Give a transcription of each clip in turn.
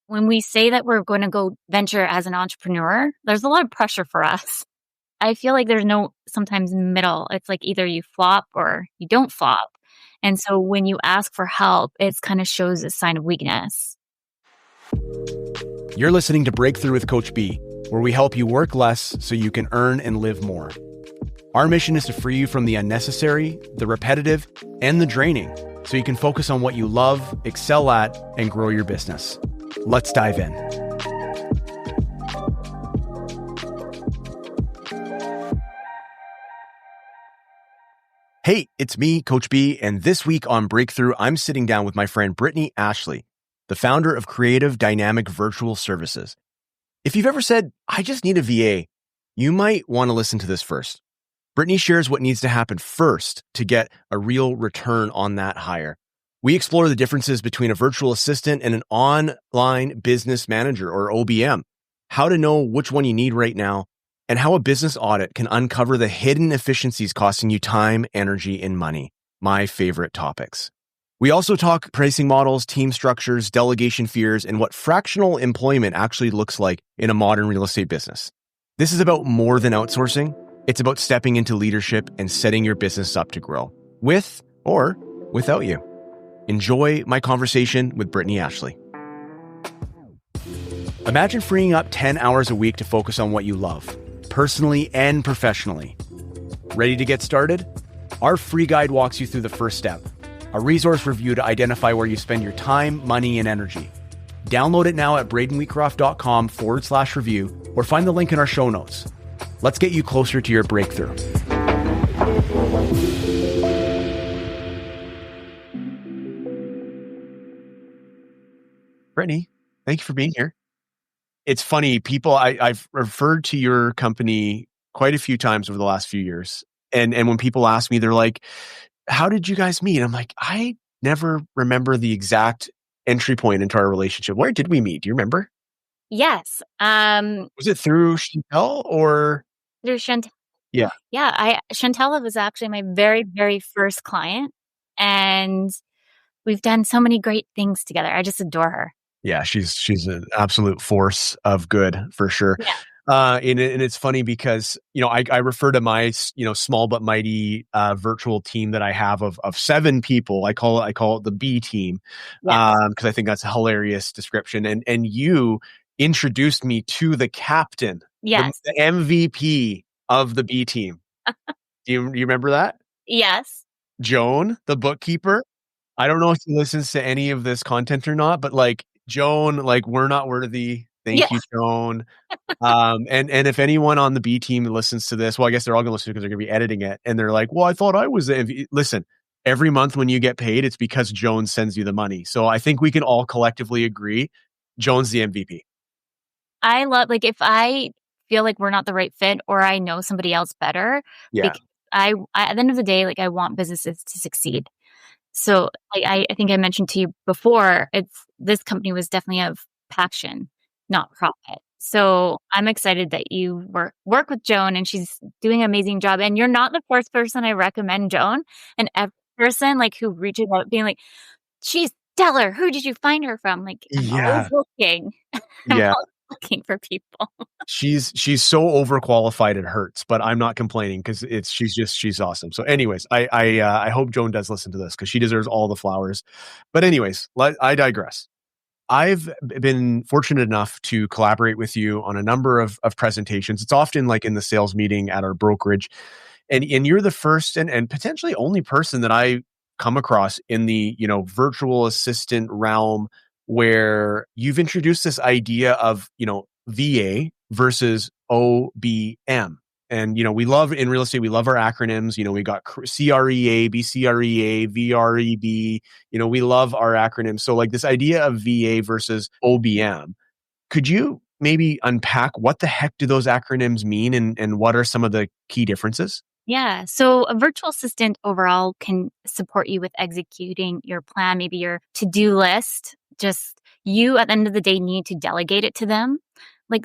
when we say that we're going to go venture as an entrepreneur, there's a lot of pressure for us. I feel like there's no sometimes middle. It's like either you flop or you don't flop. And so when you ask for help, it kind of shows a sign of weakness. You're listening to Breakthrough with Coach B, where we help you work less so you can earn and live more. Our mission is to free you from the unnecessary, the repetitive, and the draining, so you can focus on what you love, excel at, and grow your business. Let's dive in. Hey, it's me, Coach B, and this week on Breakthrough, I'm sitting down with my friend Brittney Ashley, the founder of Creative Dynamic Virtual Services. If you've ever said, I just need a VA, you might want to listen to this first. Brittney shares what needs to happen first to get a real return on that hire. We explore the differences between a virtual assistant and an online business manager, or OBM, how to know which one you need right now, and how a business audit can uncover the hidden efficiencies costing you time, energy, and money. My favorite topics. We also talk pricing models, team structures, delegation fears, and what fractional employment actually looks like in a modern real estate business. This is about more than outsourcing. It's about stepping into leadership and setting your business up to grow, with or without you. Enjoy my conversation with Brittney Ashley. Imagine freeing up 10 hours a week to focus on what you love, personally and professionally. Ready to get started? Our free guide walks you through the first step, a resource review to identify where you spend your time, money, and energy. Download it now at bradenwheatcroft.com/review or find the link in our show notes. Let's get you closer to your breakthrough. Brittney, thank you for being here. It's funny, I've referred to your company quite a few times over the last few years. And when people ask me, they're like, how did you guys meet? I'm like, I never remember the exact entry point into our relationship. Where did we meet? Do you remember? Yes. Was it through Chantel or? Through Chantel. Yeah. Yeah. Chantel was actually my very, very first client. And we've done so many great things together. I just adore her. Yeah, she's an absolute force of good for sure. Yeah. And it's funny because, I refer to my, small but mighty virtual team that I have of 7 people. I call it the B team. Yes. Because I think that's a hilarious description. And you introduced me to the captain, Yes. the MVP of the B team. Do you remember that? Yes. Joan, the bookkeeper. I don't know if she listens to any of this content or not, but Joan, we're not worthy. Thank you, Joan. And if anyone on the B team listens to this, well, I guess they're all going to listen because they're going to be editing it. And they're like, well, I thought I was the MVP. Listen, every month when you get paid, it's because Joan sends you the money. So I think we can all collectively agree Joan's the MVP. I love, if I feel like we're not the right fit or I know somebody else better, because I at the end of the day, I want businesses to succeed. So I think I mentioned to you before, this company was definitely of passion, not profit. So I'm excited that you work with Joan and she's doing an amazing job. And you're not the first person I recommend Joan. And every person who reaches out being like, she's stellar. Who did you find her from? I'm always looking. I'm always looking for people. She's so overqualified it hurts, but I'm not complaining because she's awesome. So anyways, I hope Joan does listen to this because she deserves all the flowers. But anyways, I digress. I've been fortunate enough to collaborate with you on a number of presentations. It's often in the sales meeting at our brokerage, and you're the first and potentially only person that I come across in the virtual assistant realm where you've introduced this idea of VA versus OBM. And, we love in real estate, we love our acronyms. We got CREA, BCREA, VREB. We love our acronyms. So this idea of VA versus OBM, could you maybe unpack what the heck do those acronyms mean and what are some of the key differences? Yeah. So a virtual assistant overall can support you with executing your plan, maybe your to-do list. Just you at the end of the day need to delegate it to them.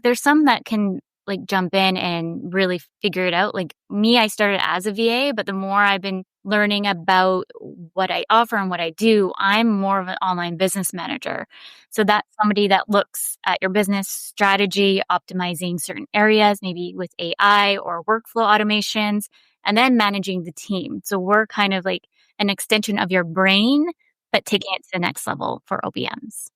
There's some that can jump in and really figure it out. Me, I started as a VA, but the more I've been learning about what I offer and what I do. I'm more of an online business manager. So that's somebody that looks at your business strategy, optimizing certain areas, maybe with AI or workflow automations, and then managing the team. So we're kind of like an extension of your brain, but taking it to the next level for OBMs.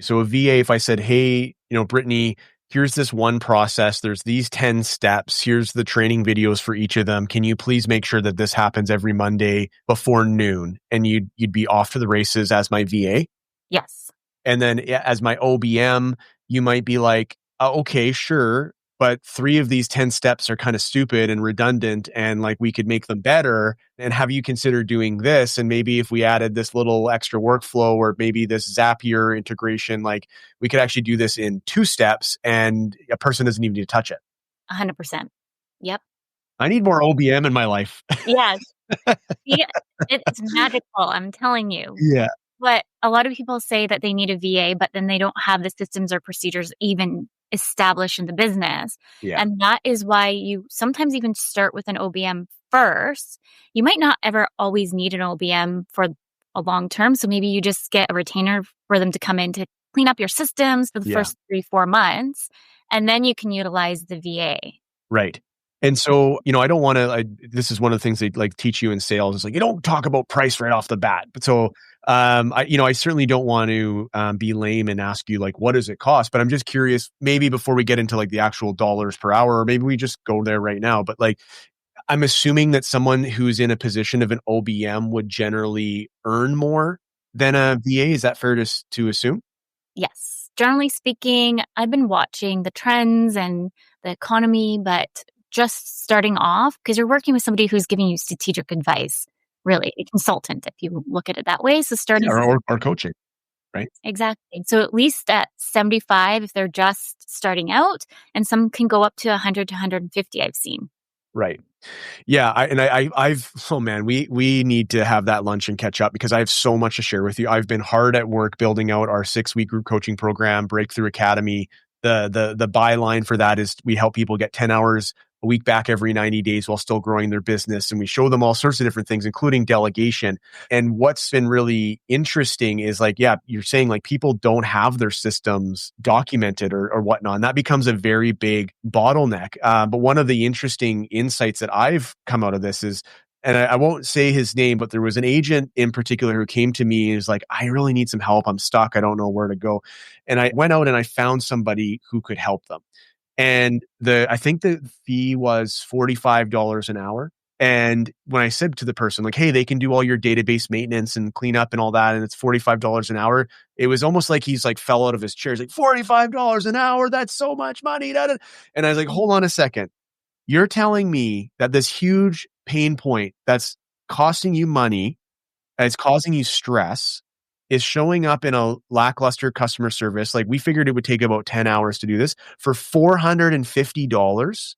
So a VA, if I said, hey, Brittney, here's this one process. There's these 10 steps. Here's the training videos for each of them. Can you please make sure that this happens every Monday before noon? And you'd be off to the races as my VA. Yes. And then as my OBM, you might be like, okay, sure. But 3 of these 10 steps are kind of stupid and redundant, and like we could make them better. And have you considered doing this? And maybe if we added this little extra workflow or maybe this Zapier integration, like we could actually do this in 2 steps and a person doesn't even need to touch it. 100%. Yep. I need more OBM in my life. Yes. Yeah, it's magical, I'm telling you. Yeah. But a lot of people say that they need a VA, but then they don't have the systems or procedures even established in the business. Yeah. And that is why you sometimes even start with an OBM first. You might not ever always need an OBM for a long term. So maybe you just get a retainer for them to come in to clean up your systems for the first 3-4 months. And then you can utilize the VA. Right. And so, I don't want to, this is one of the things they like teach you in sales. It's like, you don't talk about price right off the bat. But so, I certainly don't want to be lame and ask you like, what does it cost? But I'm just curious, maybe before we get into like the actual dollars per hour, or maybe we just go there right now. But like, I'm assuming that someone who's in a position of an OBM would generally earn more than a VA. Is that fair to assume? Yes. Generally speaking, I've been watching the trends and the economy, but just starting off, because you're working with somebody who's giving you strategic advice, really, a consultant, if you look at it that way. So starting Or coaching, right? exactly. So at least at 75, if they're just starting out, and some can go up to 100 to 150, I've seen. Right. Yeah, oh man, we need to have that lunch and catch up because I have so much to share with you. I've been hard at work building out our 6-week group coaching program, Breakthrough Academy. The byline for that is we help people get 10 hours a week back every 90 days while still growing their business. And we show them all sorts of different things, including delegation. And what's been really interesting is like, yeah, you're saying like people don't have their systems documented or whatnot. And that becomes a very big bottleneck. But one of the interesting insights that I've come out of this is, and I won't say his name, but there was an agent in particular who came to me and was like, I really need some help. I'm stuck. I don't know where to go. And I went out and I found somebody who could help them. And I think the fee was $45 an hour. And when I said to the person, like, hey, they can do all your database maintenance and clean up and all that, and it's $45 an hour, it was almost like he's like fell out of his chair. He's like, $45 an hour? That's so much money. And I was like, hold on a second. You're telling me that this huge pain point that's costing you money, it's causing you stress, is showing up in a lackluster customer service. Like we figured it would take about 10 hours to do this for $450.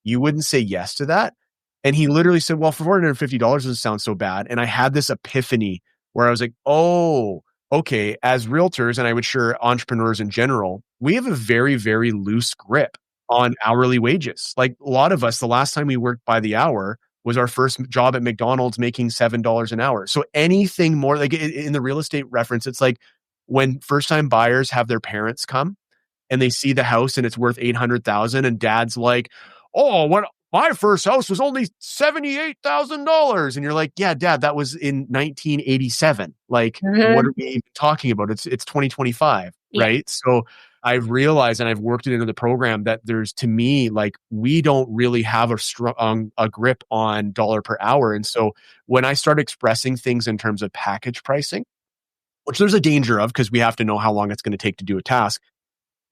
You wouldn't say yes to that. And he literally said, well, for $450 doesn't sound so bad. And I had this epiphany where I was like, oh, okay. As realtors, and I would sure entrepreneurs in general, we have a very, very loose grip on hourly wages. Like a lot of us, the last time we worked by the hour was our first job at McDonald's making $7 an hour. So anything more like in the real estate reference, it's like when first time buyers have their parents come and they see the house and it's worth 800,000 and dad's like, oh, what my first house was only $78,000. And you're like, yeah, dad, that was in 1987. Like, what are we even talking about? It's 2025, right? So I've realized, and I've worked it into the program, that there's, to me, like we don't really have a strong a grip on dollar per hour. And so when I start expressing things in terms of package pricing, which there's a danger of because we have to know how long it's going to take to do a task,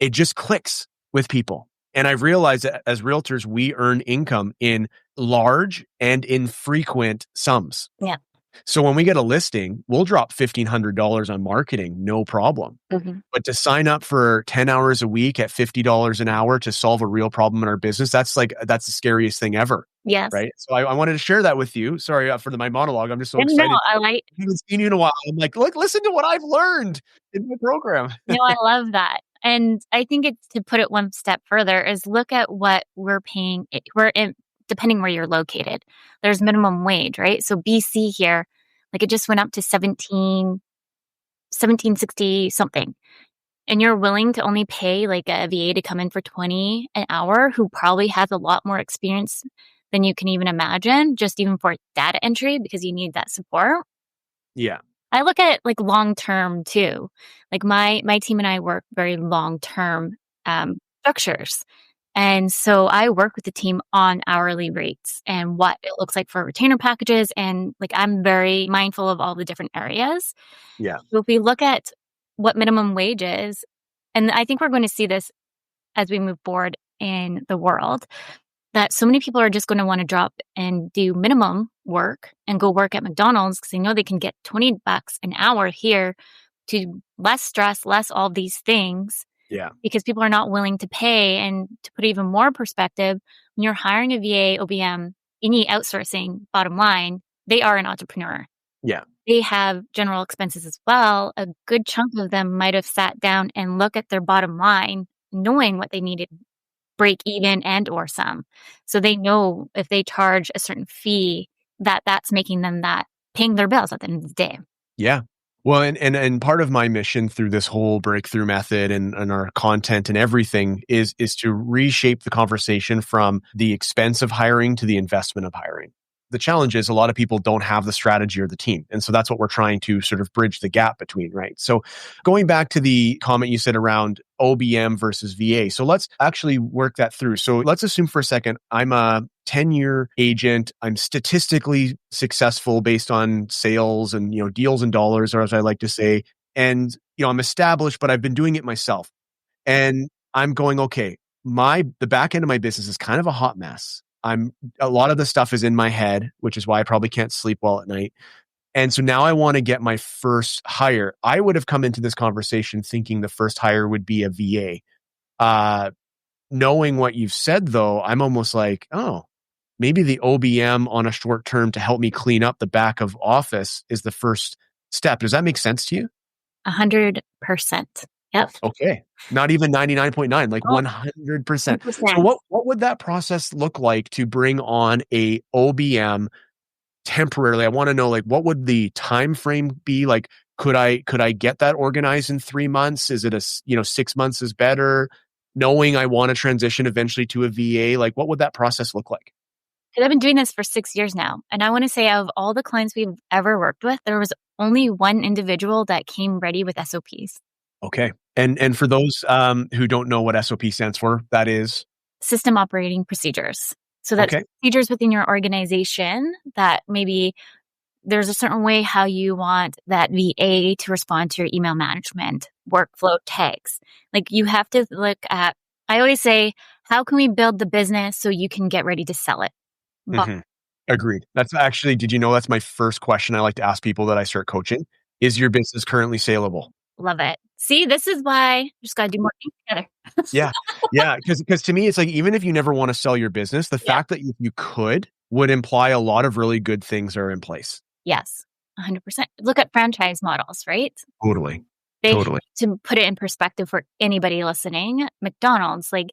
it just clicks with people. And I've realized that as realtors, we earn income in large and infrequent sums. Yeah. So when we get a listing, we'll drop $1,500 on marketing, no problem. Mm-hmm. But to sign up for 10 hours a week at $50 an hour to solve a real problem in our business, that's the scariest thing ever. Yes. Right. So I wanted to share that with you. Sorry for my monologue. I'm just so excited. No, I haven't seen you in a while. I'm like, look, listen to what I've learned in my program. No, I love that. And I think it's to put it one step further is look at what we're paying. depending where you're located. There's minimum wage, right? So BC here, like it just went up to 1760 something. And you're willing to only pay like a VA to come in for 20 an hour who probably has a lot more experience than you can even imagine, just even for data entry because you need that support. Yeah. I look at it like long term too. Like my team and I work very long term structures. And so I work with the team on hourly rates and what it looks like for retainer packages. And like I'm very mindful of all the different areas. Yeah. So if we look at what minimum wage is, and I think we're going to see this as we move forward in the world, that so many people are just going to want to drop and do minimum work and go work at McDonald's because they know they can get $20 an hour here to less stress, less all these things. Yeah. Because people are not willing to pay. And to put even more perspective, when you're hiring a VA, OBM, any outsourcing, bottom line, they are an entrepreneur. Yeah. They have general expenses as well. A good chunk of them might have sat down and looked at their bottom line, knowing what they needed, break even and or some. So they know if they charge a certain fee, that's making them that paying their bills at the end of the day. Yeah. Well, and part of my mission through this whole breakthrough method and our content and everything is to reshape the conversation from the expense of hiring to the investment of hiring. The challenge is a lot of people don't have the strategy or the team. And so that's what we're trying to sort of bridge the gap between, right? So going back to the comment you said around OBM versus VA. So let's actually work that through. So let's assume for a second, I'm a 10-year agent. I'm statistically successful based on sales and, deals in dollars, or as I like to say. And, I'm established, but I've been doing it myself. And I'm going, okay, the back end of my business is kind of a hot mess. A lot of the stuff is in my head, which is why I probably can't sleep well at night. And so now I want to get my first hire. I would have come into this conversation thinking the first hire would be a VA. Knowing what you've said though, I'm almost like, oh, maybe the OBM on a short term to help me clean up the back of office is the first step. Does that make sense to you? 100%. Yep. Okay. Not even 99.9, like 100%. 100%. So what would that process look like to bring on a OBM temporarily? I want to know, like, what would the time frame be? Like, could I get that organized in 3 months? Is it 6 months is better? Knowing I want to transition eventually to a VA, like what would that process look like? I've been doing this for 6 years now. And I want to say of all the clients we've ever worked with, there was only one individual that came ready with SOPs. Okay. And for those who don't know what SOP stands for, that is? System operating procedures. So that's procedures within your organization that maybe there's a certain way how you want that VA to respond to your email management, workflow tags. Like you have to look at, I always say, how can we build the business so you can get ready to sell it? Mm-hmm. Agreed. That's actually, did you know that's my first question I like to ask people that I start coaching? Is your business currently saleable? Love it. See, this is why we just got to do more things together. Yeah. Because to me, it's like, even if you never want to sell your business, the fact that you could would imply a lot of really good things are in place. Yes, 100%. Look at franchise models, right? Totally. To put it in perspective for anybody listening, McDonald's, like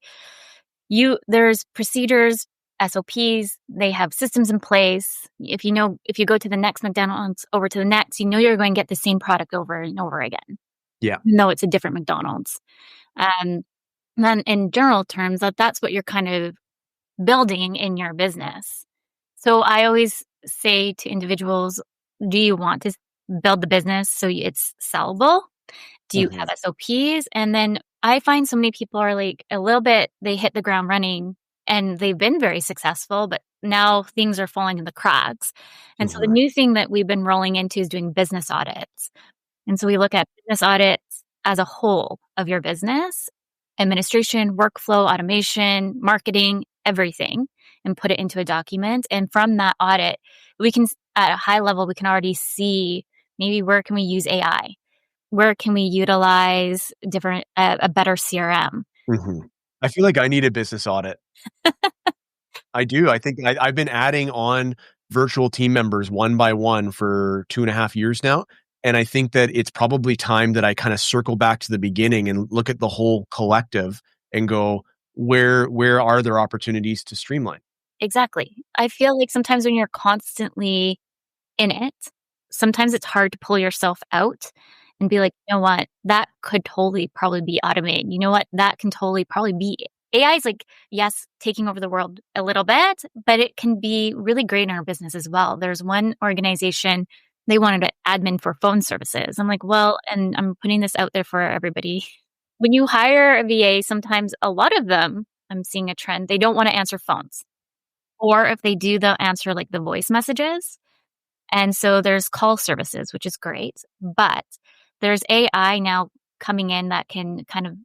there's procedures, SOPs, they have systems in place. If you go to the next McDonald's over to the next, you're going to get the same product over and over again. Yeah. No, it's a different McDonald's. Then in general terms, that's what you're kind of building in your business. So I always say to individuals, do you want to build the business so it's sellable? Do you have SOPs? And then I find so many people are like a little bit, they hit the ground running and they've been very successful, but now things are falling in the cracks. And so the new thing that we've been rolling into is doing business audits. And so we look at business audits as a whole of your business, administration, workflow, automation, marketing, everything, and put it into a document. And from that audit, we can, at a high level, we can already see maybe where can we use AI? Where can we utilize a better CRM? I feel like I need a business audit. I do. I think I've been adding on virtual team members one by one for 2.5 years now. And I think that it's probably time that I kind of circle back to the beginning and look at the whole collective and go, where are there opportunities to streamline? exactly. I feel like sometimes when you're constantly in it, sometimes it's hard to pull yourself out and be like, "You know what? That could totally probably be automated. You know what? That can totally probably be." AI is like, yes, taking over the world a little bit, but it can be really great in our business as well. There's one organization, they wanted an admin for phone services. I'm like, well, and I'm putting this out there for everybody. When you hire a VA, sometimes a lot of them, I'm seeing a trend, they don't want to answer phones. Or if they do, they'll answer like the voice messages. And so there's call services, which is great, but there's AI now coming in that can kind of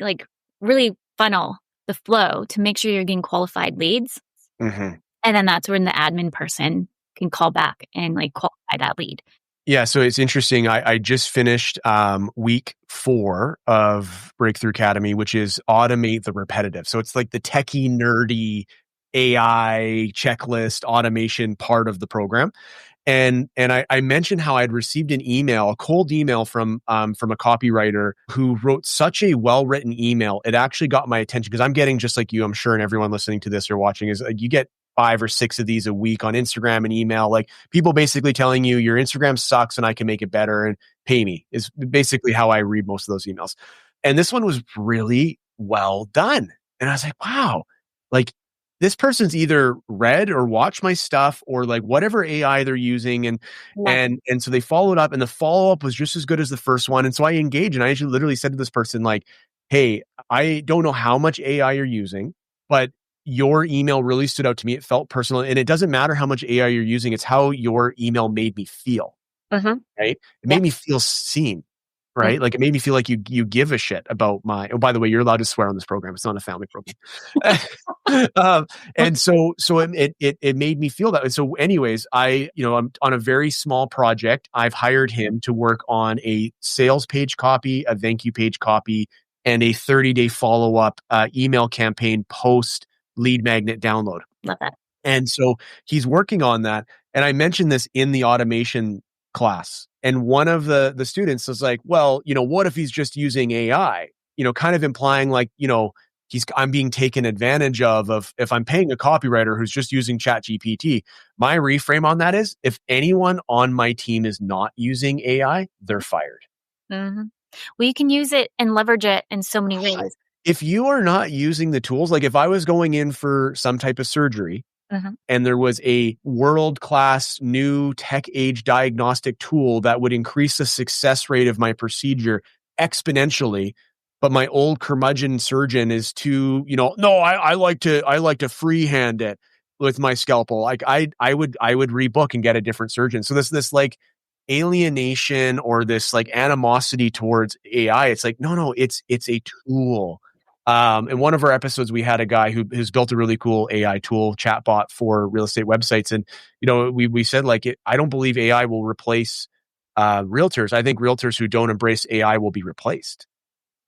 like really funnel the flow to make sure you're getting qualified leads. Mm-hmm. And then that's when the admin person can call back and like qualify that lead. Yeah, so it's interesting. I just finished week 4 of Breakthrough Academy, which is automate the repetitive. So it's like the techie, nerdy AI checklist automation part of the program. And I mentioned how I'd received an email, a cold email from a copywriter who wrote such a well-written email. It actually got my attention because I'm getting, just like you, I'm sure, and everyone listening to this or watching is you get 5 or 6 of these a week on Instagram and email, like people basically telling you your Instagram sucks and I can make it better and pay me is basically how I read most of those emails. And this one was really well done. And I was like, wow, like this person's either read or watched my stuff or like whatever AI they're using. And so they followed up and the follow-up was just as good as the first one. And so I engaged and I actually literally said to this person, like, hey, I don't know how much AI you're using, but your email really stood out to me. It felt personal. And it doesn't matter how much AI you're using. It's how your email made me feel. Uh-huh. Right. It Yeah. made me feel seen. Mm. Right. Like it made me feel like you give a shit about oh, by the way, you're allowed to swear on this program. It's not a family program. And so it made me feel that way. So anyways, I'm on a very small project. I've hired him to work on a sales page copy, a thank you page copy, and a 30-day follow-up email campaign post lead magnet download. Love that. And so he's working on that. And I mentioned this in the automation class. And one of the students was like, well, what if he's just using AI? Kind of implying like, I'm being taken advantage of if I'm paying a copywriter who's just using Chat GPT. My reframe on that is if anyone on my team is not using AI, they're fired. Mm-hmm. Well, you can use it and leverage it in so many ways. If you are not using the tools, like if I was going in for some type of surgery, and there was a world-class new tech age diagnostic tool that would increase the success rate of my procedure exponentially, but my old curmudgeon surgeon is too, no, I like to freehand it with my scalpel. Like I would rebook and get a different surgeon. So this like alienation or this like animosity towards AI, it's like, no, it's a tool. In one of our episodes, we had a guy who's built a really cool AI tool chatbot for real estate websites. And, we said like, I don't believe AI will replace realtors. I think realtors who don't embrace AI will be replaced.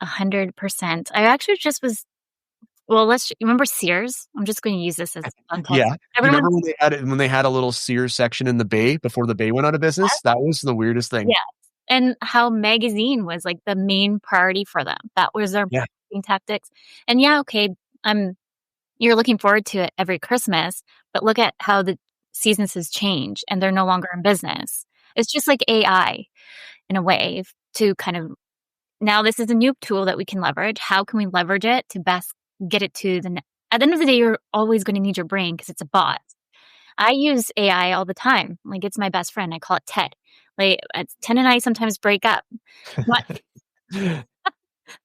100%. I actually just was, well, remember Sears? I'm just going to use this as context. Yeah. Remember when they had a little Sears section in the Bay before the Bay went out of business? That was the weirdest thing. Yeah. And how magazine was like the main priority for them. That was their marketing tactics. And okay, you're looking forward to it every Christmas, but look at how the seasons has changed and they're no longer in business. It's just like AI in a way to kind of, now this is a new tool that we can leverage. How can we leverage it to best get it to at the end of the day, you're always going to need your brain because it's a bot. I use AI all the time. Like it's my best friend. I call it Ted. Like Ted and I sometimes break up. But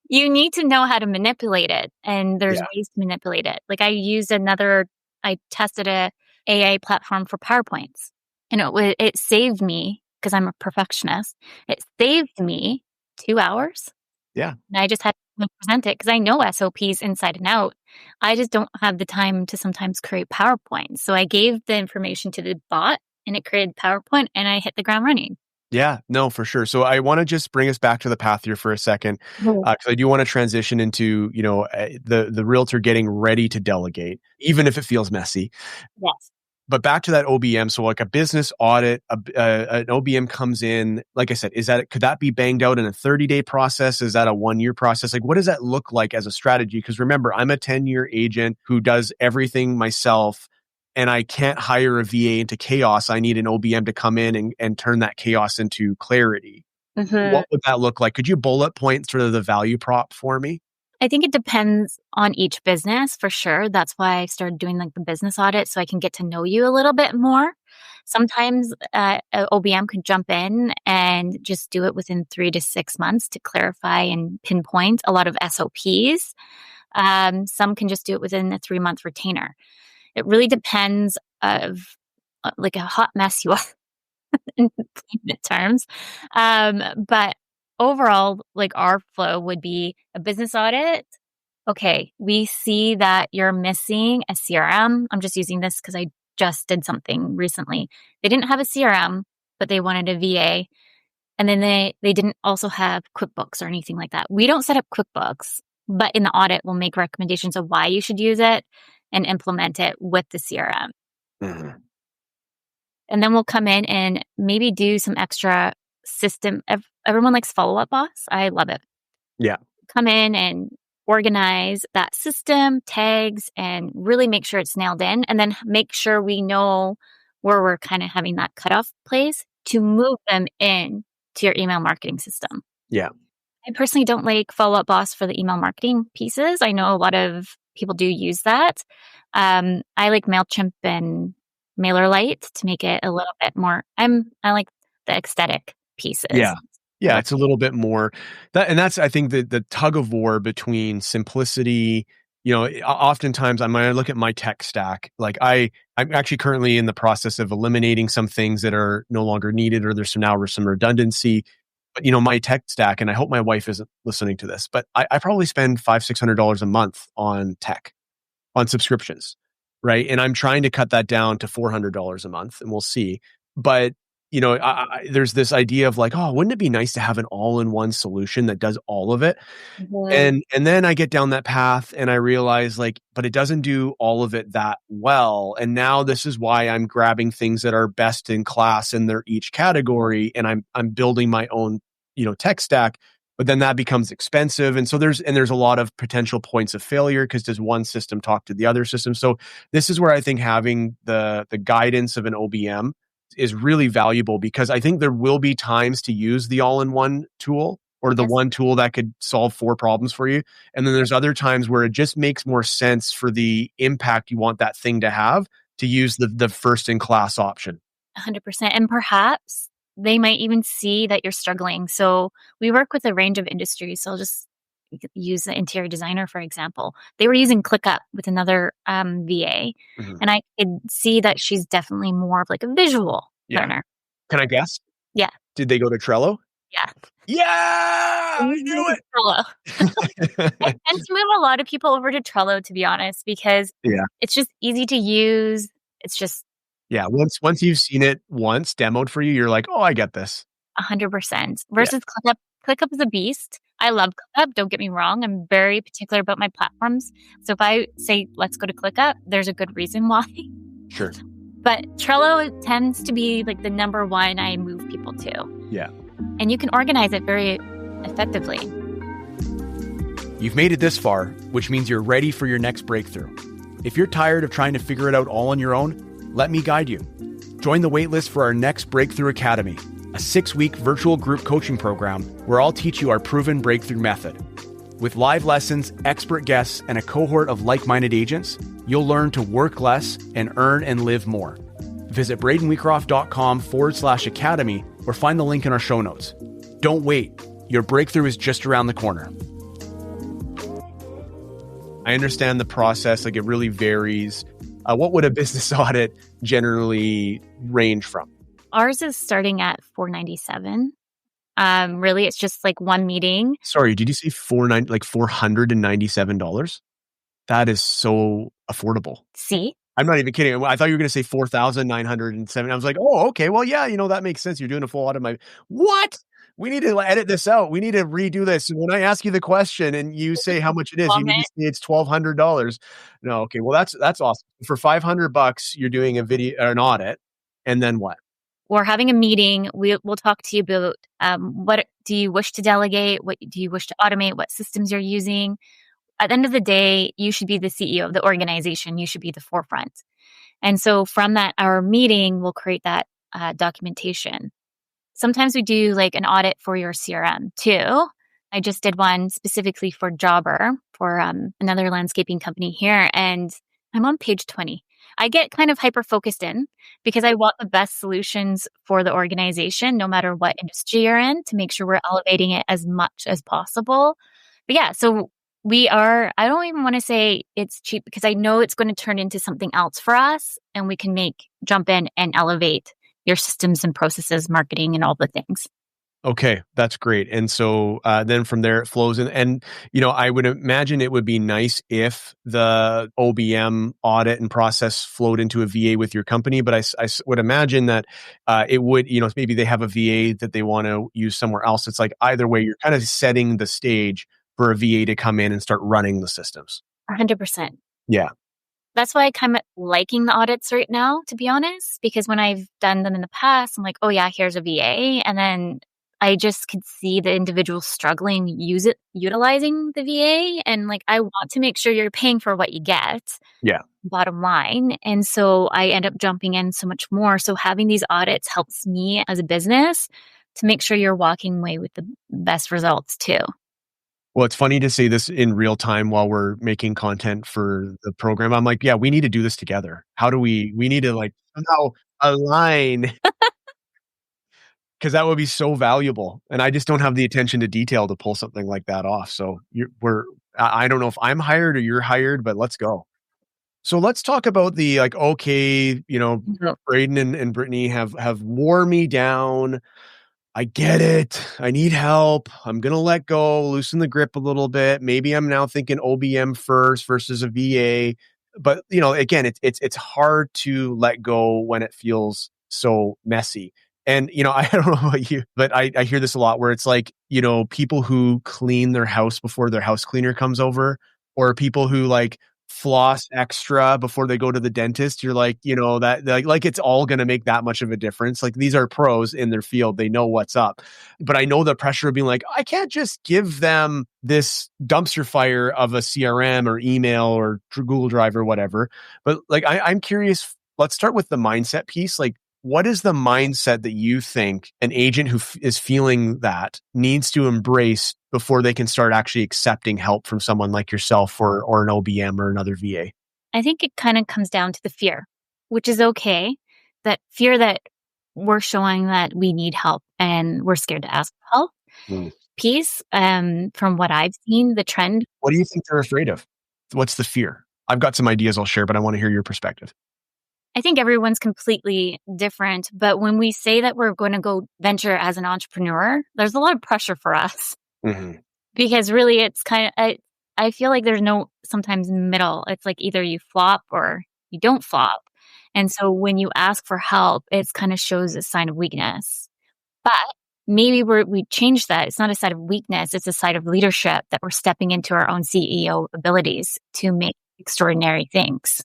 you need to know how to manipulate it. And there's ways to manipulate it. Like I tested a AI platform for PowerPoints. And it saved me, because I'm a perfectionist, it saved me 2 hours. Yeah. And I just had to present it because I know SOPs inside and out. I just don't have the time to sometimes create PowerPoint. So I gave the information to the bot and it created PowerPoint and I hit the ground running. Yeah, no, for sure. So I want to just bring us back to the path here for a second, because I do want to transition into, the realtor getting ready to delegate, even if it feels messy. Yes. But back to that OBM. So like a business audit, an OBM comes in, like I said, could that be banged out in a 30-day process? Is that a 1-year process? Like, what does that look like as a strategy? Because remember, I'm a 10-year agent who does everything myself. and I can't hire a VA into chaos. I need an OBM to come in and turn that chaos into clarity. What would that look like? Could you bullet point sort of the value prop for me? I think it depends on each business for sure. That's why I started doing like the business audit so I can get to know you a little bit more. Sometimes a OBM could jump in and just do it within 3 to 6 months to clarify and pinpoint a lot of SOPs. Some can just do it within a 3-month retainer. It really depends of like a hot mess you are in plain terms. But overall, like our flow would be a business audit. Okay, we see that you're missing a CRM. I'm just using this because I just did something recently. They didn't have a CRM, but they wanted a VA. And then they didn't also have QuickBooks or anything like that. We don't set up QuickBooks, but in the audit, we'll make recommendations of why you should use it and implement it with the CRM. Mm-hmm. And then we'll come in and maybe do some extra system. Everyone likes Follow Up Boss. I love it. Yeah. Come in and organize that system, tags, and really make sure it's nailed in. And then make sure we know where we're kind of having that cutoff place to move them in to your email marketing system. Yeah. I personally don't like Follow Up Boss for the email marketing pieces. I know a lot of people do use that. I like MailChimp and MailerLite to make it a little bit more. I like the aesthetic pieces. Yeah. Yeah, it's a little bit more that, and that's, I think, the tug of war between simplicity. Oftentimes when I look at my tech stack, like I'm actually currently in the process of eliminating some things that are no longer needed, or there's some redundancy. But my tech stack, and I hope my wife isn't listening to this, but I probably spend $500-$600 a month on tech, on subscriptions, right? And I'm trying to cut that down to $400 a month, and we'll see. But there's this idea of like, oh, wouldn't it be nice to have an all-in-one solution that does all of it? Mm-hmm. And then I get down that path and I realize like, but it doesn't do all of it that well. And now this is why I'm grabbing things that are best in class in their each category, and I'm building my own, tech stack. But then that becomes expensive. And so there's a lot of potential points of failure because does one system talk to the other system? So this is where I think having the guidance of an OBM is really valuable, because I think there will be times to use the all-in-one tool or the one tool that could solve 4 problems for you. And then there's other times where it just makes more sense for the impact you want that thing to have to use the first-in-class option. 100%. And perhaps they might even see that you're struggling. So we work with a range of industries. So I'll just use the interior designer, for example. They were using ClickUp with another VA. Mm-hmm. And I could see that she's definitely more of like a visual learner. Can I guess? Yeah. Did they go to Trello? Yeah. Yeah! I knew it! Trello. I tend to move a lot of people over to Trello, to be honest, because it's just easy to use. It's just... Yeah, once you've seen it once demoed for you, you're like, oh, I get this. 100%. Versus ClickUp. ClickUp is a beast. I love ClickUp. Don't get me wrong. I'm very particular about my platforms. So if I say, let's go to ClickUp, there's a good reason why. Sure. But Trello tends to be like the number one I move people to. Yeah. And you can organize it very effectively. You've made it this far, which means you're ready for your next breakthrough. If you're tired of trying to figure it out all on your own, let me guide you. Join the waitlist for our next Breakthrough Academy, a 6-week virtual group coaching program where I'll teach you our proven breakthrough method. With live lessons, expert guests, and a cohort of like-minded agents, you'll learn to work less and earn and live more. Visit bradenweecroft.com/academy or find the link in our show notes. Don't wait. Your breakthrough is just around the corner. I understand the process, like it really varies. What would a business audit generally range from? Ours is starting at $497. Really, it's just like one meeting. Sorry, did you say $497? That is so affordable. See? I'm not even kidding. I thought you were going to say 4,907. I was like, oh, okay. Well, yeah, that makes sense. You're doing a full audit. What? We need to edit this out. We need to redo this. When I ask you the question and you say how much it is, you need to say it's $1,200. No, okay. Well, that's awesome. For $500, you're doing a video or an audit, and then what? We're having a meeting. We'll talk to you about what do you wish to delegate? What do you wish to automate? What systems you're using? At the end of the day, you should be the CEO of the organization. You should be the forefront. And so from that, our meeting will create that documentation. Sometimes we do like an audit for your CRM too. I just did one specifically for Jobber for another landscaping company here, and I'm on page 20. I get kind of hyper focused in because I want the best solutions for the organization, no matter what industry you're in, to make sure we're elevating it as much as possible. But yeah, so I don't even want to say it's cheap because I know it's going to turn into something else for us and we can jump in and elevate your systems and processes, marketing, and all the things. Okay, that's great. And so then from there it flows in. And, I would imagine it would be nice if the OBM audit and process flowed into a VA with your company. But I would imagine that it would, maybe they have a VA that they want to use somewhere else. It's like either way, you're kind of setting the stage for a VA to come in and start running the systems. 100%. Yeah. That's why I kind of liking the audits right now, to be honest, because when I've done them in the past, I'm like, oh yeah, here's a VA. And then I just could see the individual struggling utilizing the VA. And like, I want to make sure you're paying for what you get. Yeah. Bottom line. And so I end up jumping in so much more. So having these audits helps me as a business to make sure you're walking away with the best results too. Well, it's funny to say this in real time while we're making content for the program. I'm like, yeah, we need to do this together. How do we need to like somehow align because that would be so valuable. And I just don't have the attention to detail to pull something like that off. So I don't know if I'm hired or you're hired, but let's go. So let's talk about the like, okay, Mhm. Braden and Brittany have wore me down. I get it. I need help. I'm going to let go, loosen the grip a little bit. Maybe I'm now thinking OBM first versus a VA. But, again, it's hard to let go when it feels so messy. And, I don't know about you, but I hear this a lot where it's like, people who clean their house before their house cleaner comes over, or people who like floss extra before they go to the dentist. You're like, that like it's all going to make that much of a difference. Like these are pros in their field. They know what's up. But I know the pressure of being like, I can't just give them this dumpster fire of a CRM or email or Google Drive or whatever. But like, I'm curious, let's start with the mindset piece. Like, what is the mindset that you think an agent who is feeling that needs to embrace before they can start actually accepting help from someone like yourself or an OBM or another VA? I think it kind of comes down to the fear, which is okay. That fear that we're showing that we need help and we're scared to ask for help Mm. piece. From what I've seen, the trend. What do you think they're afraid of? What's the fear? I've got some ideas I'll share, but I want to hear your perspective. I think everyone's completely different, but when we say that we're going to go venture as an entrepreneur, there's a lot of pressure for us Mm-hmm. because really it's I feel like there's no sometimes middle. It's like either you flop or you don't flop. And so when you ask for help, it kind of shows a sign of weakness. But maybe we change that. It's not a side of weakness. It's a side of leadership that we're stepping into our own CEO abilities to make extraordinary things.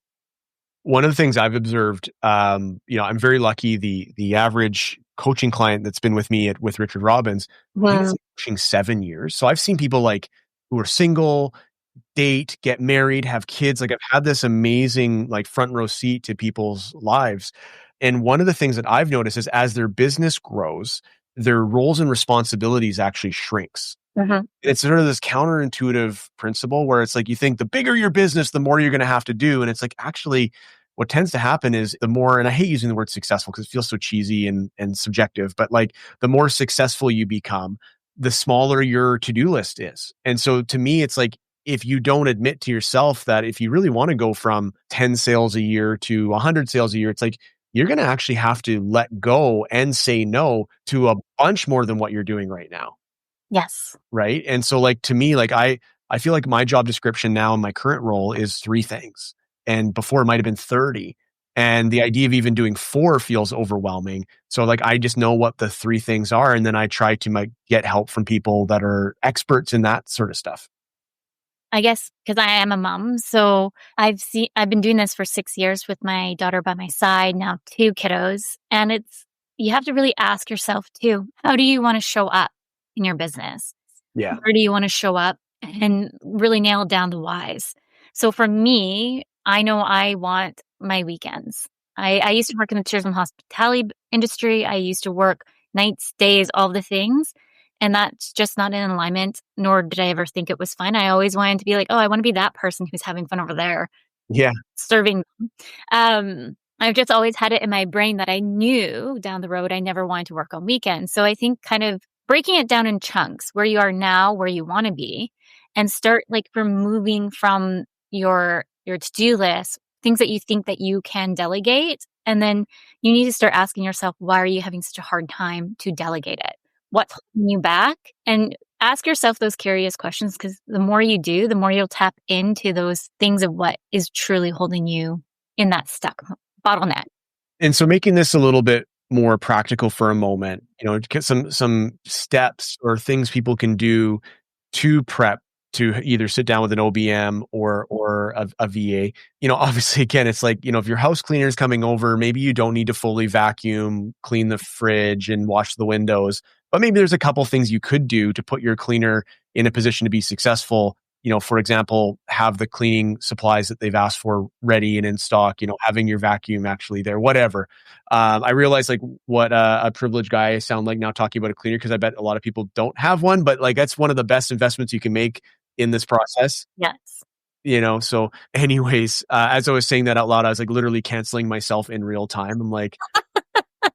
One of the things I've observed, I'm very lucky. The average coaching client that's been with me with Richard Robbins, he's coaching 7 years. So I've seen people like who are single, date, get married, have kids. Like I've had this amazing like front row seat to people's lives. And one of the things that I've noticed is as their business grows, their roles and responsibilities actually shrinks. Mhm. It's sort of this counterintuitive principle where it's like you think the bigger your business, the more you're going to have to do. And it's like actually what tends to happen is the more, and I hate using the word successful because it feels so cheesy and subjective, but like the more successful you become, the smaller your to-do list is. And so to me, it's like if you don't admit to yourself that if you really want to go from 10 sales a year to 100 sales a year, it's like you're going to actually have to let go and say no to a bunch more than what you're doing right now. Yes. Right. And so like to me, like I feel like my job description now in my current role is 3 things. And before it might have been 30. And the idea of even doing 4 feels overwhelming. So like I just know what the 3 things are. And then I try to like get help from people that are experts in that sort of stuff. I guess because I am a mom, so I've been doing this for 6 years with my daughter by my side, now 2 kiddos, and you have to really ask yourself too, how do you want to show up in your business? Yeah. Where do you want to show up and really nail down the whys? So for me, I know I want my weekends. I used to work in the tourism hospitality industry. I used to work nights, days, all the things. And that's just not in alignment, nor did I ever think it was fun. I always wanted to be like, oh, I want to be that person who's having fun over there, Yeah. serving them. I've just always had it in my brain that I knew down the road I never wanted to work on weekends. So I think kind of breaking it down in chunks, where you are now, where you want to be, and start like removing from your to-do list things that you think that you can delegate. And then you need to start asking yourself, why are you having such a hard time to delegate it? What's holding you back? And ask yourself those curious questions, because the more you do, the more you'll tap into those things of what is truly holding you in that stuck bottleneck. And so making this a little bit more practical for a moment, get some steps or things people can do to prep to either sit down with an OBM or a VA. Obviously, again, it's like, if your house cleaner is coming over, maybe you don't need to fully vacuum, clean the fridge and wash the windows, but maybe there's a couple things you could do to put your cleaner in a position to be successful. For example, have the cleaning supplies that they've asked for ready and in stock, having your vacuum actually there, whatever. I realize like what a privileged guy I sound like now talking about a cleaner, because I bet a lot of people don't have one, but like that's one of the best investments you can make in this process. Yes. So anyways, as I was saying that out loud, I was like literally canceling myself in real time. I'm like,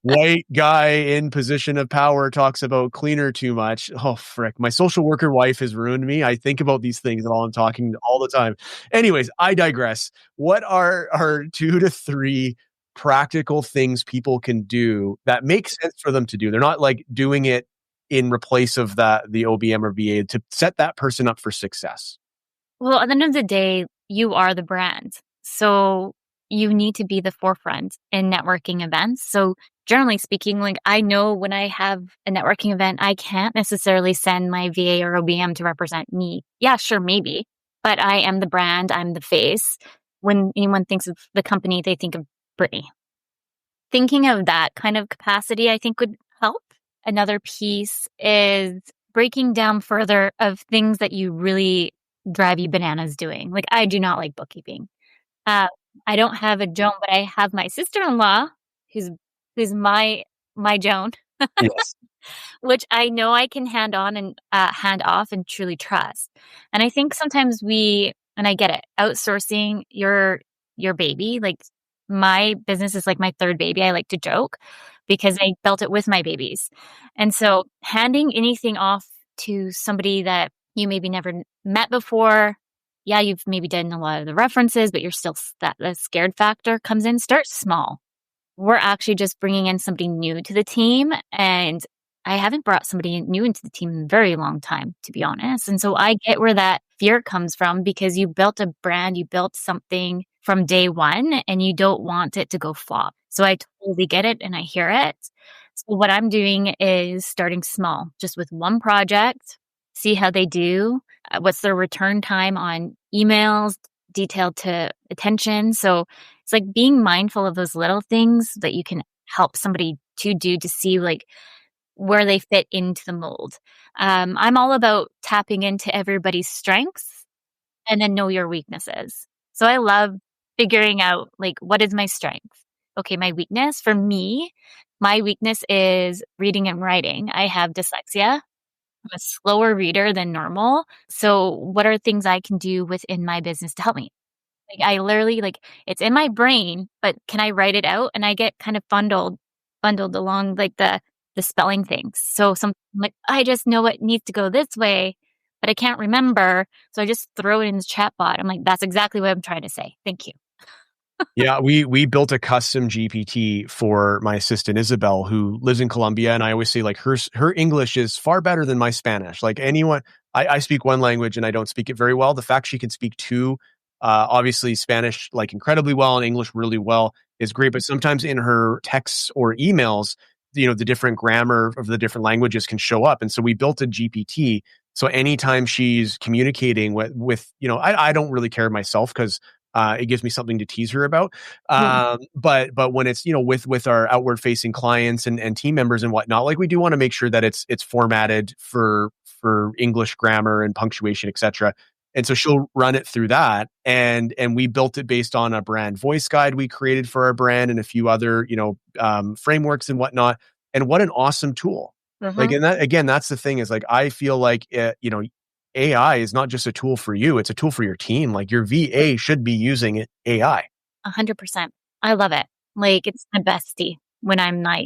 white guy in position of power talks about cleaner too much. Oh, frick. My social worker wife has ruined me. I think about these things while I'm talking all the time. Anyways, I digress. What are 2 to 3 practical things people can do that make sense for them to do? They're not like doing it in replace of the OBM or VA, to set that person up for success. Well, at the end of the day, you are the brand. So you need to be the forefront in networking events. So generally speaking, like I know when I have a networking event, I can't necessarily send my VA or OBM to represent me. Yeah, sure, maybe, but I am the brand. I'm the face. When anyone thinks of the company, they think of Brittney. Thinking of that kind of capacity, I think would help. Another piece is breaking down further of things that you really drive you bananas doing. Like I do not like bookkeeping. Uh, I don't have a Joan, but I have my sister-in-law who's my Joan, Yes. which I know I can hand on and hand off and truly trust. And I think sometimes and I get it, outsourcing your baby, like my business is like my third baby. I like to joke because I built it with my babies. And so handing anything off to somebody that you maybe never met before, yeah, you've maybe done a lot of the references, but you're still the scared factor comes in. Start small. We're actually just bringing in somebody new to the team, and I haven't brought somebody new into the team in a very long time, to be honest. And so I get where that fear comes from, because you built a brand, you built something from day one, and you don't want it to go flop. So I totally get it and I hear it. So what I'm doing is starting small, just with one project, see how they do. What's their return time on emails, detailed to attention. So it's like being mindful of those little things that you can help somebody to do to see like where they fit into the mold. I'm all about tapping into everybody's strengths and then know your weaknesses. So I love figuring out like, what is my strength? Okay, my weakness for me, my weakness is reading and writing. I have dyslexia. I'm a slower reader than normal. So what are things I can do within my business to help me? Like I literally like it's in my brain, but can I write it out? And I get kind of bundled along like the spelling things. So some like I just know it needs to go this way, but I can't remember. So I just throw it in the chat bot. I'm like, that's exactly what I'm trying to say. Thank you. Yeah, we built a custom GPT for my assistant Isabel, who lives in Colombia, and I always say like her English is far better than my Spanish. Like anyone, I speak one language and I don't speak it very well. The fact she can speak two, obviously Spanish like incredibly well and English really well is great. But sometimes in her texts or emails, the different grammar of the different languages can show up, and so we built a GPT. So anytime she's communicating with I don't really care myself because it gives me something to tease her about. But when it's, with our outward facing clients and team members and whatnot, like we do want to make sure that it's formatted for English grammar and punctuation, etc. And so she'll run it through that. And we built it based on a brand voice guide we created for our brand and a few other, frameworks and whatnot. And what an awesome tool. Like, and that, again, that's the thing is like, I feel like, AI is not just a tool for you. It's a tool for your team. Like your VA should be using AI. 100%. I love it. Like it's my bestie when I'm not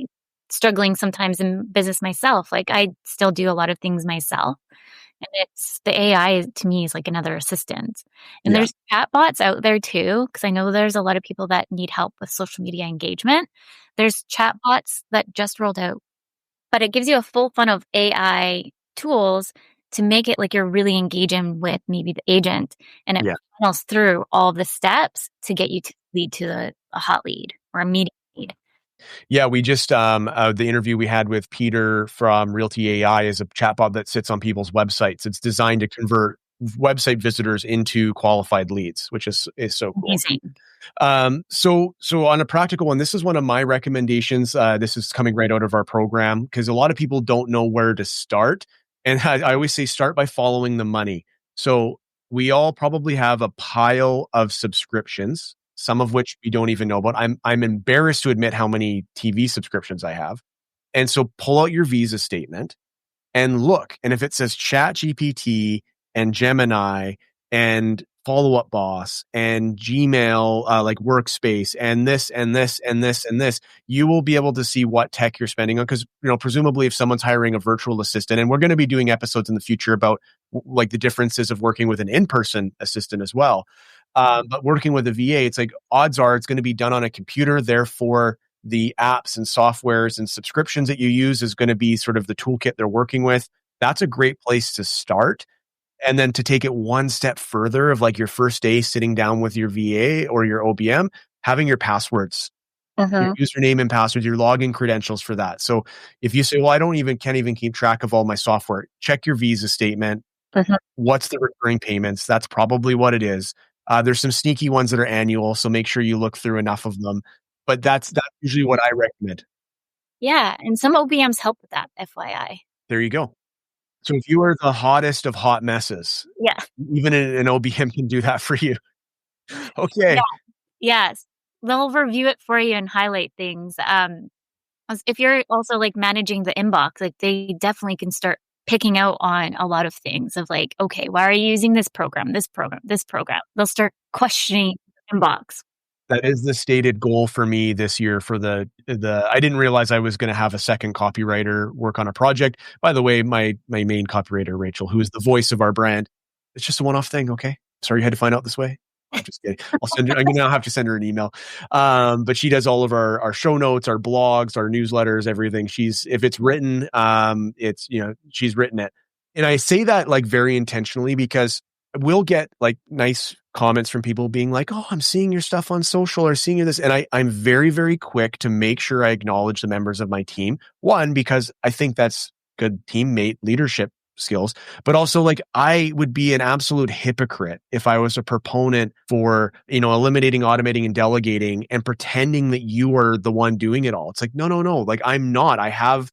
struggling sometimes in business myself. Like I still do a lot of things myself. And it's the AI to me is like another assistant. And Yeah. there's chatbots out there too, because I know there's a lot of people that need help with social media engagement. There's chatbots that just rolled out, but it gives you a full funnel of AI tools to make it like you're really engaging with maybe the agent, and it funnels through all the steps to get you to lead to a hot lead or a medium lead. Yeah, we just the interview we had with Peter from Realty AI is a chatbot that sits on people's websites. It's designed to convert website visitors into qualified leads, which is so cool. Amazing. So on a practical one, this is one of my recommendations. This is coming right out of our program because a lot of people don't know where to start. And I always say start by following the money. So we all probably have a pile of subscriptions, some of which we don't even know about. I'm embarrassed to admit how many TV subscriptions I have. And so pull out your Visa statement and look. And if it says Chat GPT and Gemini and Follow Up Boss and Gmail, like Workspace and this and this and this and this, you will be able to see what tech you're spending on. Because, presumably if someone's hiring a virtual assistant, and we're going to be doing episodes in the future about like the differences of working with an in-person assistant as well. But working with a VA, it's like odds are it's going to be done on a computer. Therefore, the apps and softwares and subscriptions that you use is going to be sort of the toolkit they're working with. That's a great place to start. And then to take it one step further of like your first day sitting down with your VA or your OBM, having your passwords, your username and passwords, your login credentials for that. So if you say, well, can't even keep track of all my software, check your Visa statement. What's the recurring payments? That's probably what it is. There's some sneaky ones that are annual, so make sure you look through enough of them. But that's usually what I recommend. Yeah, and some OBMs help with that, FYI. There you go. So if you are the hottest of hot messes, even an OBM can do that for you. Okay. Yeah. Yes. They'll review it for you and highlight things. If you're also like managing the inbox, like they definitely can start picking out on a lot of things of like, okay, why are you using this program, this program, this program? They'll start questioning the inbox. That is the stated goal for me this year for the I didn't realize I was going to have a second copywriter work on a project. By the way, my main copywriter, Rachel, who is the voice of our brand, it's just a one-off thing. Okay. Sorry you had to find out this way. I'm just kidding. I'm going to now have to send her an email. But she does all of our show notes, our blogs, our newsletters, everything. If it's written, it's, she's written it. And I say that like very intentionally because we'll get like nice comments from people being like, oh, I'm seeing your stuff on social or seeing this. And I'm very, very quick to make sure I acknowledge the members of my team. One, because I think that's good teammate leadership skills, but also like I would be an absolute hypocrite if I was a proponent for, eliminating, automating and delegating and pretending that you are the one doing it all. It's like, no, like I'm not. I have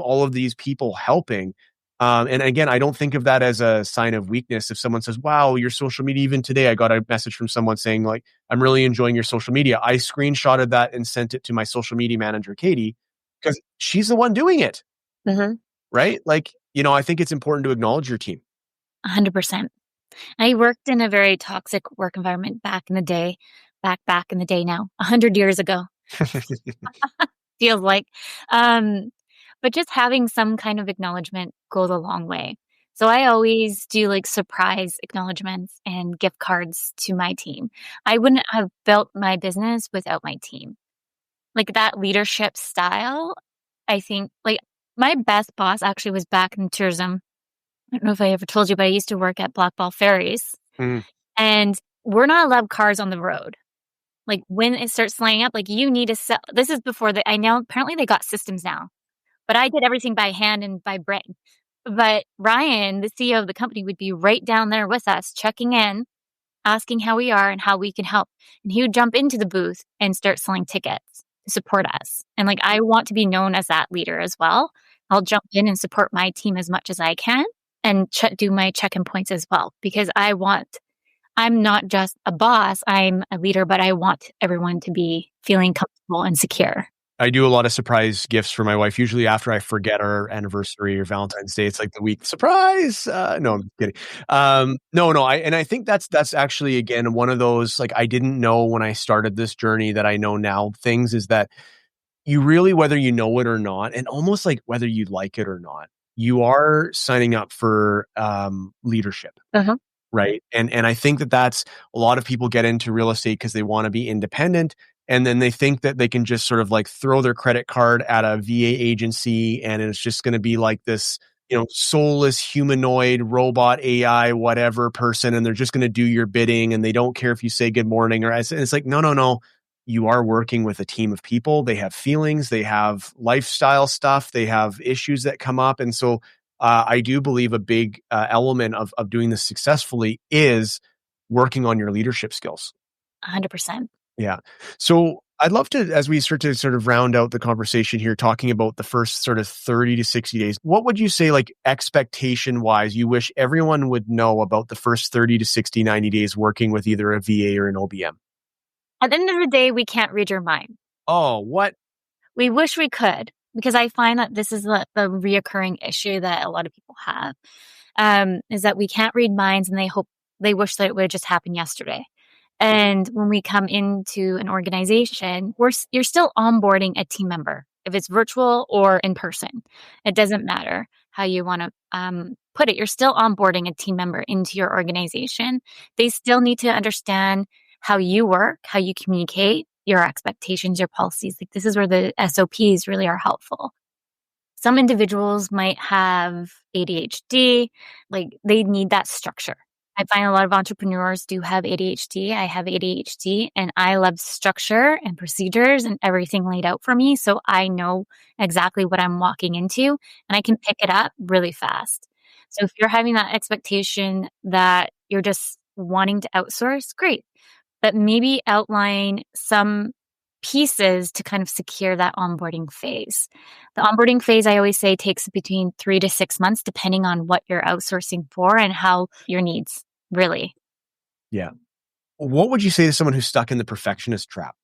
all of these people helping. And again, I don't think of that as a sign of weakness. If someone says, wow, your social media, even today, I got a message from someone saying like, I'm really enjoying your social media. I screenshotted that and sent it to my social media manager, Katie, because she's the one doing it. Right? Like, I think it's important to acknowledge your team. 100%. I worked in a very toxic work environment back in the day now, 100 years ago. Feels like. But just having some kind of acknowledgement goes a long way. So I always do like surprise acknowledgements and gift cards to my team. I wouldn't have built my business without my team. Like that leadership style, I think like my best boss actually was back in tourism. I don't know if I ever told you, but I used to work at Blackball Ferries. And we're not allowed cars on the road. Like when it starts lining up, like you need to sell. This is before I know apparently they got systems now. But I did everything by hand and by brain. But Ryan, the CEO of the company, would be right down there with us, checking in, asking how we are and how we can help. And he would jump into the booth and start selling tickets to support us. And like, I want to be known as that leader as well. I'll jump in and support my team as much as I can. and do my check-in points as well, because I'm not just a boss, I'm a leader, but I want everyone to be feeling comfortable and secure. I do a lot of surprise gifts for my wife, usually after I forget our anniversary or Valentine's Day. It's like the week, "Surprise!" No, I'm kidding. No, I think that's actually, again, one of those, like, I didn't know when I started this journey that I know now things is that you really, whether you know it or not, and almost like whether you like it or not, you are signing up for, leadership. Uh-huh. Right? And I think that that's a lot of people get into real estate because they wanna be independent, and then they think that they can just sort of, like, throw their credit card at a VA agency, and it's just gonna be like this, soulless humanoid robot AI whatever person, and they're just gonna do your bidding, and they don't care if you say good morning or it's like, no, no, no. You are working with a team of people. They have feelings, they have lifestyle stuff, they have issues that come up, and so I do believe a big element of doing this successfully is working on your leadership skills. 100%. Yeah. So I'd love to, as we start to sort of round out the conversation here, talking about the first sort of 30 to 60 days, what would you say, like expectation wise, you wish everyone would know about the first 30 to 60, 90 days working with either a VA or an OBM? At the end of the day, we can't read your mind. Oh, what? We wish we could, because I find that this is the reoccurring issue that a lot of people have, is that we can't read minds, and they wish that it would have just happened yesterday. And when we come into an organization, you're still onboarding a team member, if it's virtual or in person. It doesn't matter how you want to put it. You're still onboarding a team member into your organization. They still need to understand how you work, how you communicate, your expectations, your policies. Like, this is where the SOPs really are helpful. Some individuals might have ADHD, like they need that structure. I find a lot of entrepreneurs do have ADHD. I have ADHD, and I love structure and procedures and everything laid out for me. So I know exactly what I'm walking into, and I can pick it up really fast. So if you're having that expectation that you're just wanting to outsource, great. But maybe outline some pieces to kind of secure that onboarding phase. The onboarding phase, I always say, takes between 3 to 6 months, depending on what you're outsourcing for and how your needs really. Yeah. What would you say to someone who's stuck in the perfectionist trap?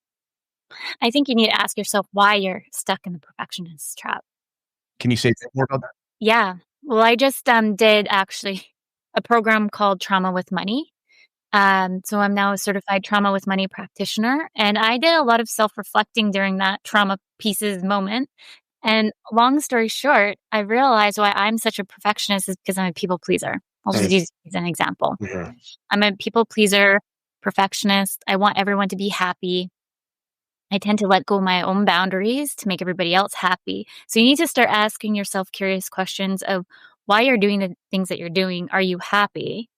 I think you need to ask yourself why you're stuck in the perfectionist trap. Can you say more about that? Yeah. Well, I just did actually a program called Trauma with Money. So I'm now a certified trauma with money practitioner, and I did a lot of self-reflecting during that trauma pieces moment. And long story short, I realized why I'm such a perfectionist is because I'm a people pleaser. I'll just use as an example. Mhm. I'm a people pleaser, perfectionist. I want everyone to be happy. I tend to let go of my own boundaries to make everybody else happy. So you need to start asking yourself curious questions of why you're doing the things that you're doing. Are you happy?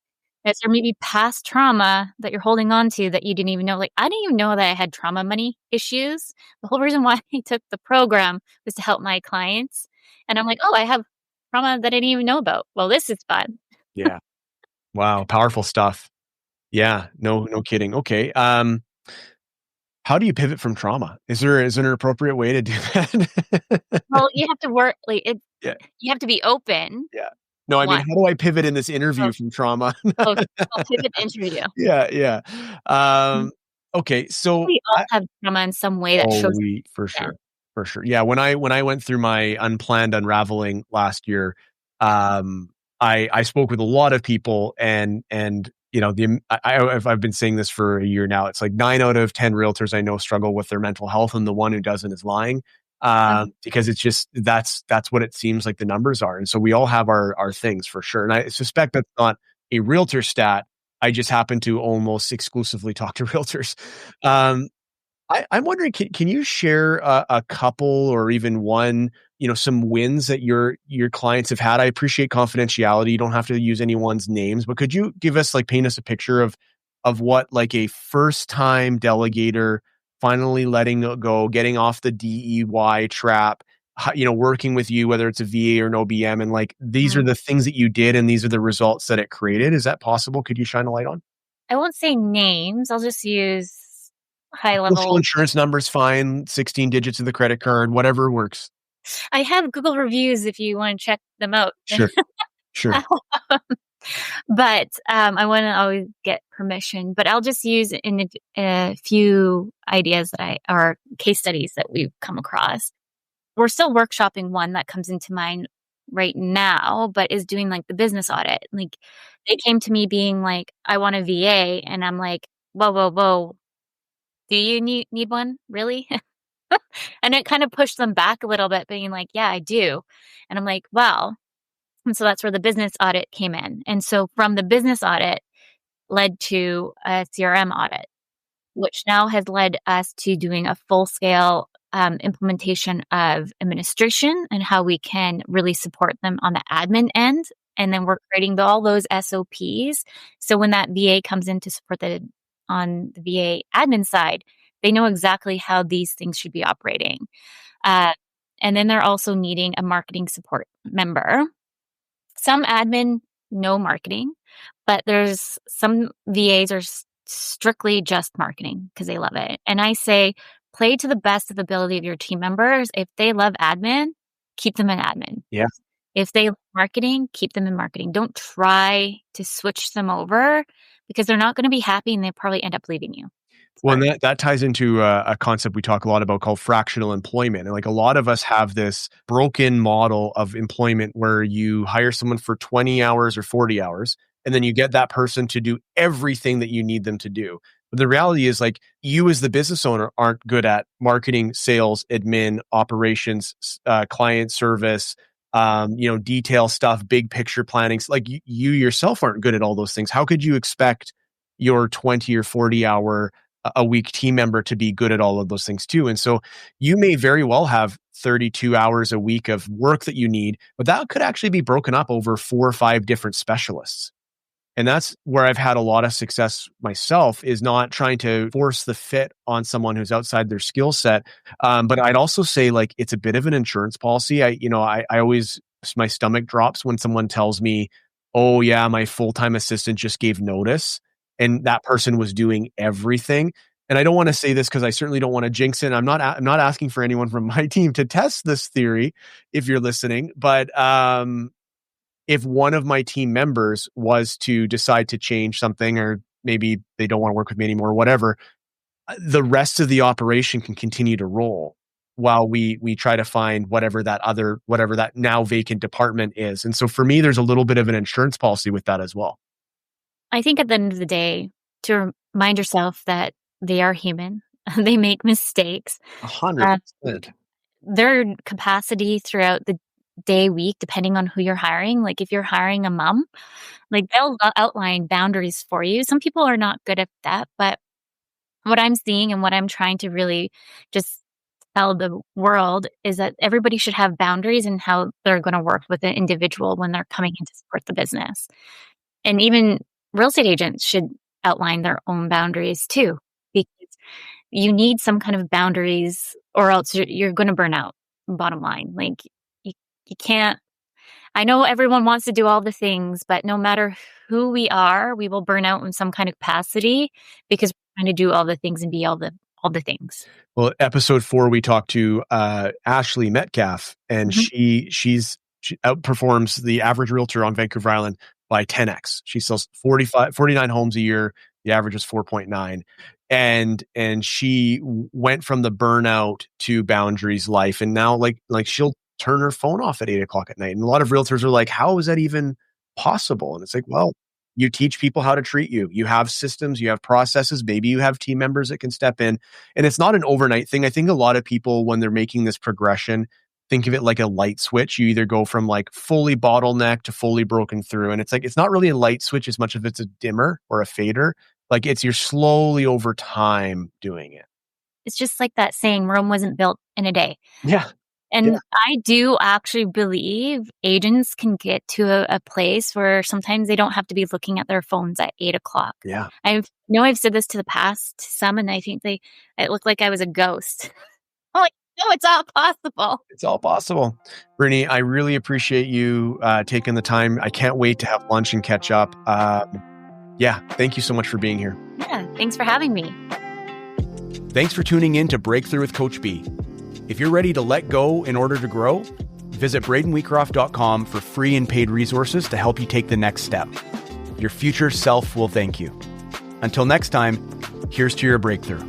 Is there maybe past trauma that you're holding on to that you didn't even know? Like, I didn't even know that I had trauma money issues. The whole reason why I took the program was to help my clients. And I'm like, oh, I have trauma that I didn't even know about. Well, this is fun. Yeah. Wow. Powerful stuff. Yeah. No kidding. Okay. How do you pivot from trauma? Is there an appropriate way to do that? Well, you have to work like it. Yeah. You have to be open. Yeah. No, I mean, One. how do I pivot in this Oh, interview from trauma? oh, pivot interview. Yeah, yeah. Mhm. Okay, so We all have trauma in some way that oh, shows. we for Yeah. sure, for sure. Yeah, when I went through my unplanned unraveling last year, I spoke with a lot of people, and I've been saying this for a year now. It's like 9 out of 10 realtors I know struggle with their mental health, and the one who doesn't is lying. Because it's just that's what it seems like the numbers are, and so we all have our things for sure. And I suspect that's not a realtor stat. I just happen to almost exclusively talk to realtors. Um, I'm wondering, can you share a couple or even one, some wins that your clients have had? I appreciate confidentiality. You don't have to use anyone's names, but could you give us, like, paint us a picture of what, like, a first time delegator finally letting it go, getting off the DEY trap, working with you, whether it's a VA or an OBM, and like these are Mhm. the things that you did and these are the results that it created. Is that possible? Could you shine a light on? I won't say names. I'll just use high Social level. insurance number's fine, 16 digits of the credit card, whatever works. I have Google reviews if you want to check them out. Sure. Sure. But I want to always get permission. But I'll just use in a few ideas or case studies that we've come across. We're still workshopping one that comes into mind right now, but is doing like the business audit. Like they came to me being like, I want a VA. And I'm like, whoa, whoa, whoa. Do you need one? Really? And it kind of pushed them back a little bit, being like, yeah, I do. And I'm like, well, and so that's where the business audit came in. And so from the business audit led to a CRM audit, which now has led us to doing a full scale implementation of administration and how we can really support them on the admin end. And then we're creating all those SOPs. So when that VA comes in to support on the VA admin side, they know exactly how these things should be operating. And then they're also needing a marketing support member. Some admin know marketing, but there's some VAs are strictly just marketing because they love it. And I say, play to the best of the ability of your team members. If they love admin, keep them in admin. Yeah. If they love marketing, keep them in marketing. Don't try to switch them over because they're not going to be happy and they probably end up leaving you. Well, and that ties into a concept we talk a lot about called fractional employment. And like a lot of us have this broken model of employment where you hire someone for 20 hours or 40 hours, and then you get that person to do everything that you need them to do. But the reality is like you as the business owner aren't good at marketing, sales, admin, operations, client service, detail stuff, big picture planning. Like you yourself aren't good at all those things. How could you expect your 20 or 40 hour a week team member to be good at all of those things too? And so you may very well have 32 hours a week of work that you need, but that could actually be broken up over 4 or 5 different specialists. And that's where I've had a lot of success myself, is not trying to force the fit on someone who's outside their skill set. But I'd also say like it's a bit of an insurance policy. I always, my stomach drops when someone tells me, oh yeah, my full-time assistant just gave notice and that person was doing everything. And I don't want to say this because I certainly don't want to jinx it. I'm not asking for anyone from my team to test this theory if you're listening, but if one of my team members was to decide to change something, or maybe they don't want to work with me anymore, or whatever, the rest of the operation can continue to roll while we try to find whatever that now vacant department is. And so for me, there's a little bit of an insurance policy with that as well. I think at the end of the day, to remind yourself that they are human, they make mistakes. 100%. Their capacity throughout the day, week, depending on who you're hiring. Like if you're hiring a mom, like they'll outline boundaries for you. Some people are not good at that, but what I'm seeing and what I'm trying to really just tell the world is that everybody should have boundaries in how they're going to work with an individual when they're coming in to support the business. And even real estate agents should outline their own boundaries too, because you need some kind of boundaries or else you're going to burn out, bottom line. Like you can't, I know everyone wants to do all the things, but no matter who we are, we will burn out in some kind of capacity because we're trying to do all the things and be all the things. Well, episode 4, we talked to Ashley Metcalf, and she outperforms the average realtor on Vancouver Island by 10x. She sells 49 homes a year. The average is 4.9. And she went from the burnout to boundaries life. And now like she'll turn her phone off at 8:00 at night. And a lot of realtors are like, how is that even possible? And it's like, well, you teach people how to treat you. You have systems, you have processes, maybe you have team members that can step in. And it's not an overnight thing. I think a lot of people, when they're making this progression, think of it like a light switch. You either go from like fully bottlenecked to fully broken through. And it's like, it's not really a light switch as much as it's a dimmer or a fader. Like you're slowly over time doing it. It's just like that saying, Rome wasn't built in a day. Yeah. And I do actually believe agents can get to a place where sometimes they don't have to be looking at their phones at 8:00. Yeah. I've said this to the past to some, and I think it looked like I was a ghost. I'm like, no, it's all possible. It's all possible. Brittney, I really appreciate you taking the time. I can't wait to have lunch and catch up. Thank you so much for being here. Yeah, thanks for having me. Thanks for tuning in to Breakthrough with Coach B. If you're ready to let go in order to grow, visit bradenweekroft.com for free and paid resources to help you take the next step. Your future self will thank you. Until next time, here's to your breakthrough.